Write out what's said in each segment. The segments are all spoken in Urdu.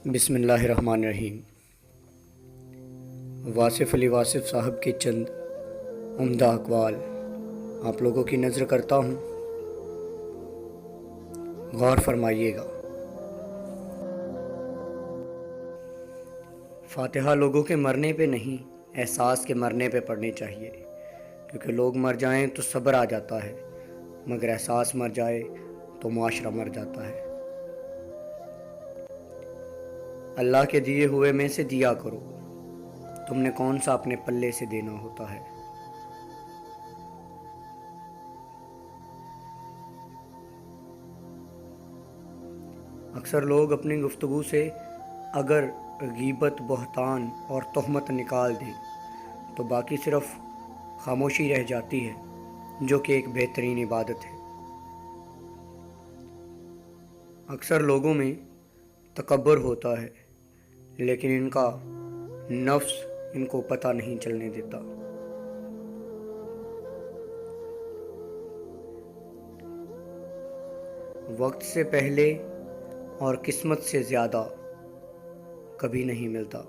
بسم اللہ الرحمن الرحیم۔ واصف علی واصف صاحب کے چند عمدہ اقوال آپ لوگوں کی نظر کرتا ہوں، غور فرمائیے گا۔ فاتحہ لوگوں کے مرنے پہ نہیں، احساس کے مرنے پہ پڑھنی چاہیے، کیونکہ لوگ مر جائیں تو صبر آ جاتا ہے، مگر احساس مر جائے تو معاشرہ مر جاتا ہے۔ اللہ کے دیے ہوئے میں سے دیا کرو، تم نے کون سا اپنے پلے سے دینا ہوتا ہے۔ اکثر لوگ اپنی گفتگو سے اگر غیبت، بہتان اور تہمت نکال دیں تو باقی صرف خاموشی رہ جاتی ہے، جو کہ ایک بہترین عبادت ہے۔ اکثر لوگوں میں تکبر ہوتا ہے، لیکن ان کا نفس ان کو پتہ نہیں چلنے دیتا۔ وقت سے پہلے اور قسمت سے زیادہ کبھی نہیں ملتا۔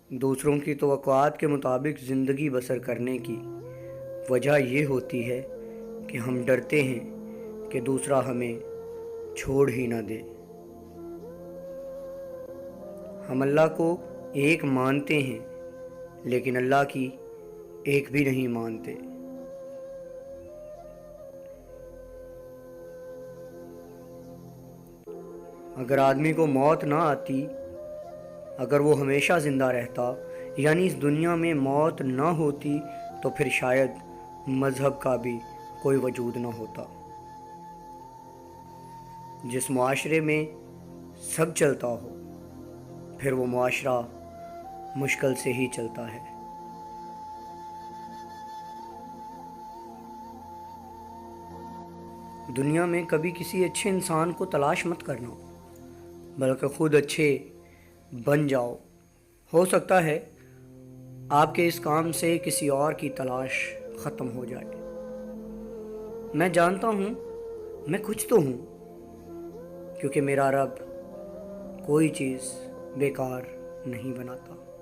دوسروں کی توقعات کے مطابق زندگی بسر کرنے کی وجہ یہ ہوتی ہے کہ ہم ڈرتے ہیں کہ دوسرا ہمیں چھوڑ ہی نہ دے۔ ہم اللہ کو ایک مانتے ہیں، لیکن اللہ کی ایک بھی نہیں مانتے۔ اگر آدمی کو موت نہ آتی، اگر وہ ہمیشہ زندہ رہتا، یعنی اس دنیا میں موت نہ ہوتی، تو پھر شاید مذہب کا بھی کوئی وجود نہ ہوتا۔ جس معاشرے میں سب چلتا ہو، پھر وہ معاشرہ مشکل سے ہی چلتا ہے۔ دنیا میں کبھی کسی اچھے انسان کو تلاش مت کرنا، بلکہ خود اچھے بن جاؤ۔ ہو سکتا ہے آپ کے اس کام سے کسی اور کی تلاش ختم ہو جائے۔ میں جانتا ہوں میں کچھ تو ہوں، کیونکہ میرا رب کوئی چیز بیکار نہیں بناتا۔